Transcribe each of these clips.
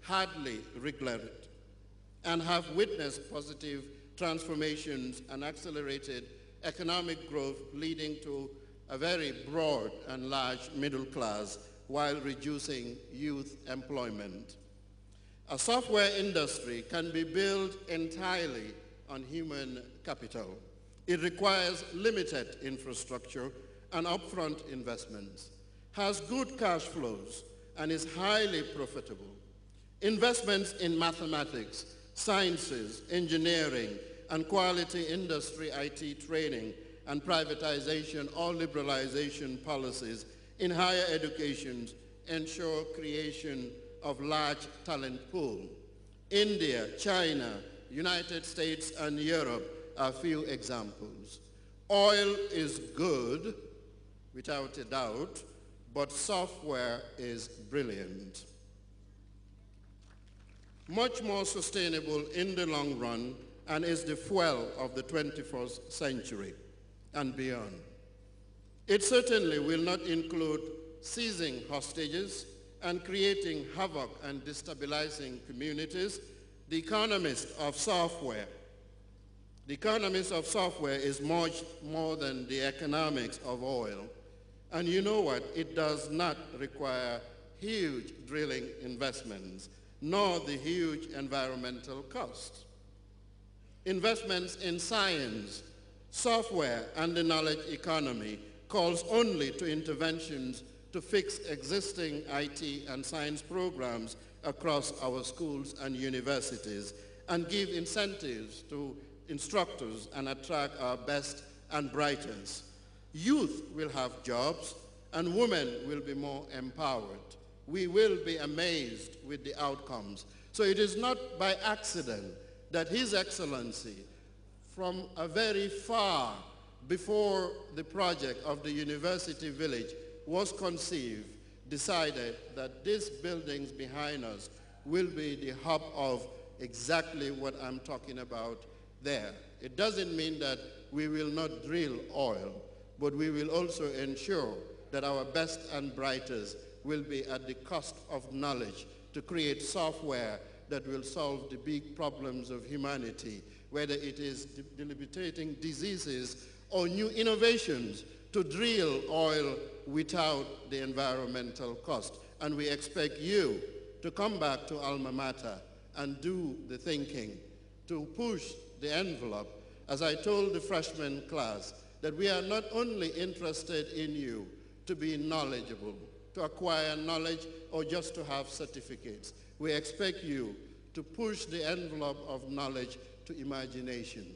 hardly regret, and have witnessed positive transformations and accelerated economic growth leading to a very broad and large middle class while reducing youth employment. A software industry can be built entirely on human capital. It requires limited infrastructure and upfront investments, has good cash flows, and is highly profitable. Investments in mathematics, sciences, engineering, and quality industry IT training and privatization or liberalization policies in higher education ensure creation of large talent pool. India, China, United States, and Europe are few examples. Oil is good, without a doubt, but software is brilliant. Much more sustainable in the long run and is the fuel of the 21st century and beyond. It certainly will not include seizing hostages and creating havoc and destabilizing communities. The economist of software is much more than the economics of oil. And you know what? It does not require huge drilling investments, nor the huge environmental costs. Investments in science, software, and the knowledge economy calls only to interventions to fix existing IT and science programs across our schools and universities and give incentives to instructors and attract our best and brightest. Youth will have jobs and women will be more empowered. We will be amazed with the outcomes. So it is not by accident that His Excellency, from a very far before the project of the University Village was conceived, decided that these buildings behind us will be the hub of exactly what I'm talking about there. It doesn't mean that we will not drill oil, but we will also ensure that our best and brightest will be at the cost of knowledge to create software that will solve the big problems of humanity, whether it is debilitating diseases or new innovations to drill oil without the environmental cost. And we expect you to come back to alma mater and do the thinking, to push the envelope. As I told the freshman class, that we are not only interested in you to be knowledgeable, to acquire knowledge, or just to have certificates. We expect you to push the envelope of knowledge to imagination.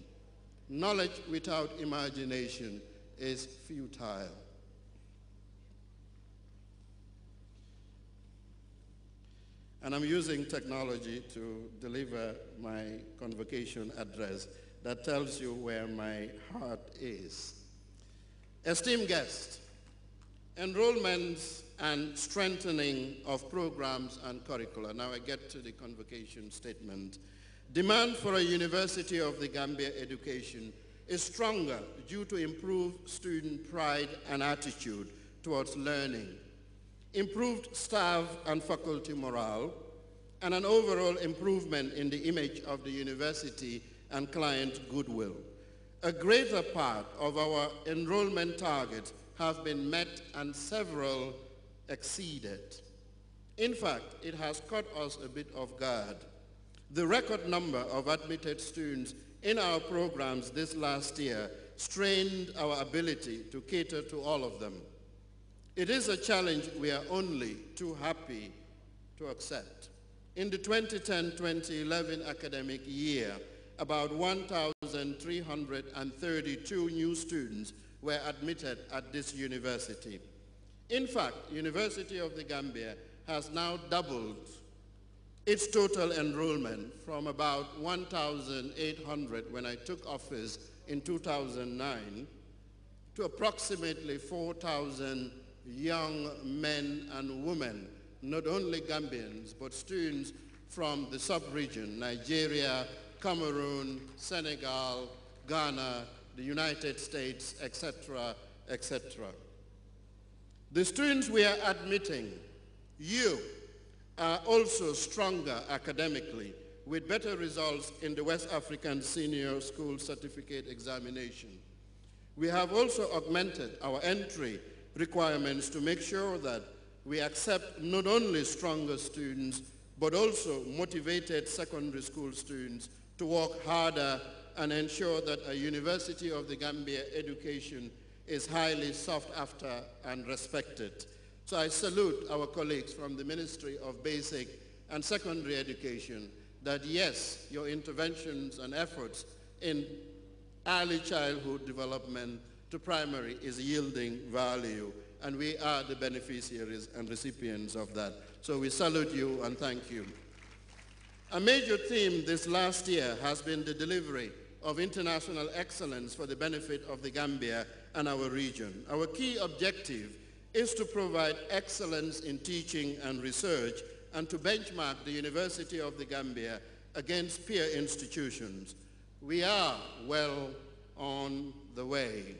Knowledge without imagination is futile. And I'm using technology to deliver my convocation address that tells you where my heart is. Esteemed guests, enrollments and strengthening of programs and curricula. Now I get to the convocation statement. Demand for a University of the Gambia education is stronger due to improved student pride and attitude towards learning, improved staff and faculty morale, and an overall improvement in the image of the university and client goodwill. A greater part of our enrollment targets have been met and several exceeded. In fact, it has caught us a bit off guard. The record number of admitted students in our programs this last year strained our ability to cater to all of them. It is a challenge we are only too happy to accept. In the 2010-2011 academic year, about 1,332 new students were admitted at this university. In fact, University of the Gambia has now doubled its total enrollment from about 1,800 when I took office in 2009 to approximately 4,000 young men and women, not only Gambians, but students from the sub-region, Nigeria, Cameroon, Senegal, Ghana, the United States, etc., etc. The students we are admitting, you, are also stronger academically, with better results in the West African Senior School Certificate Examination. We have also augmented our entry requirements to make sure that we accept not only stronger students, but also motivated secondary school students to work harder and ensure that a University of the Gambia education is highly sought after and respected. So I salute our colleagues from the Ministry of Basic and Secondary Education that yes, your interventions and efforts in early childhood development to primary is yielding value, and we are the beneficiaries and recipients of that. So we salute you and thank you. A major theme this last year has been the delivery of international excellence for the benefit of the Gambia and our region. Our key objective is to provide excellence in teaching and research and to benchmark the University of the Gambia against peer institutions. We are well on the way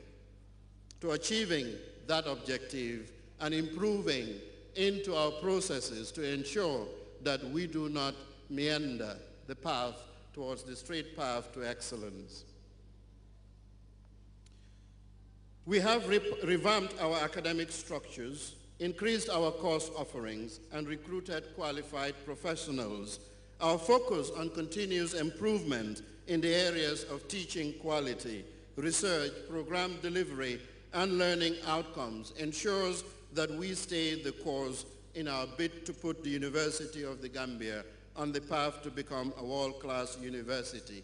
to achieving that objective and improving into our processes to ensure that we do not meander the path towards the straight path to excellence. We have revamped our academic structures, increased our course offerings, and recruited qualified professionals. Our focus on continuous improvement in the areas of teaching quality, research, program delivery, and learning outcomes ensures that we stay the course in our bid to put the University of the Gambia on the path to become a world-class university.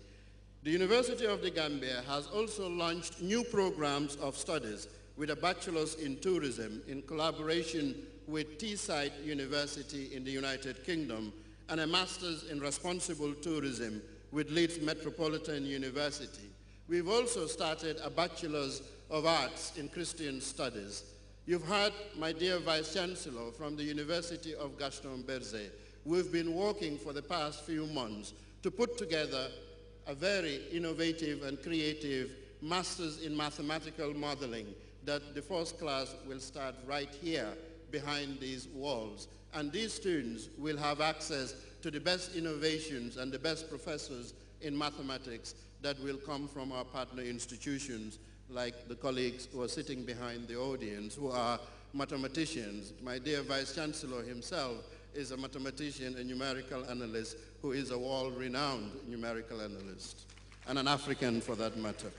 The University of the Gambia has also launched new programs of studies with a bachelor's in tourism in collaboration with Teesside University in the United Kingdom and a master's in responsible tourism with Leeds Metropolitan University. We've also started a bachelor's of arts in Christian studies. You've heard my dear Vice Chancellor from the University of Gaston Berger. We've been working for the past few months to put together a very innovative and creative Masters in Mathematical Modeling that the first class will start right here behind these walls. And these students will have access to the best innovations and the best professors in mathematics that will come from our partner institutions, like the colleagues who are sitting behind the audience, who are mathematicians. My dear Vice Chancellor himself is a mathematician and numerical analyst who is a world-renowned numerical analyst, and an African for that matter.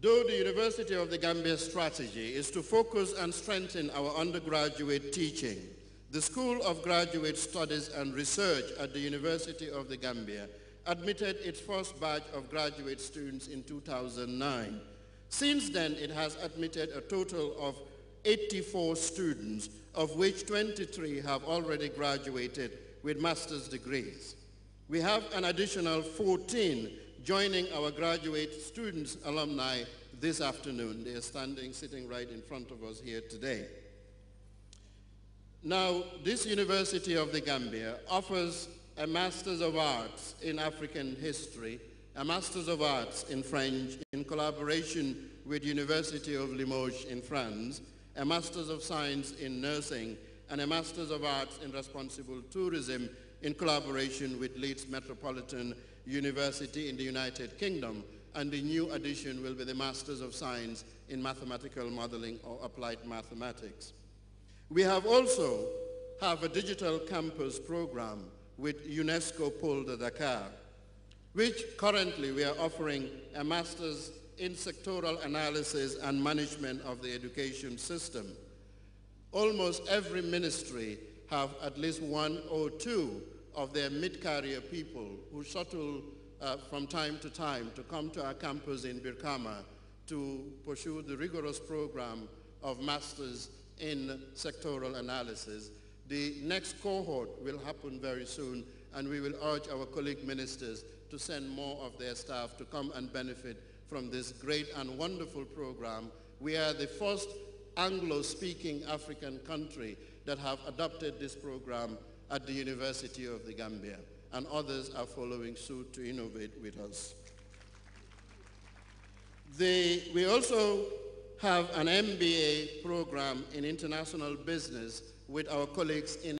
Though the University of the Gambia strategy is to focus and strengthen our undergraduate teaching, the School of Graduate Studies and Research at the University of the Gambia admitted its first batch of graduate students in 2009. Since then, it has admitted a total of 84 students, of which 23 have already graduated with master's degrees. We have an additional 14 joining our graduate students alumni this afternoon. They are sitting right in front of us here today. Now, this University of the Gambia offers a Master's of Arts in African History, a Master's of Arts in French in collaboration with University of Limoges in France, a Master's of Science in Nursing, and a Master's of Arts in Responsible Tourism in collaboration with Leeds Metropolitan University in the United Kingdom, and the new addition will be the Masters of Science in Mathematical Modeling or Applied Mathematics. We have also have a digital campus program with UNESCO Pôle de Dakar, which currently we are offering a Master's in Sectoral Analysis and Management of the Education System. Almost every ministry have at least one or two of their mid-career people who shuttle from time to come to our campus in Birkama to pursue the rigorous program of Masters in Sectoral Analysis. The next cohort will happen very soon, and we will urge our colleague ministers to send more of their staff to come and benefit from this great and wonderful program. We are the first Anglo-speaking African country that have adopted this program at the University of the Gambia, and others are following suit to innovate with us. We also have an MBA program in international business with our colleagues in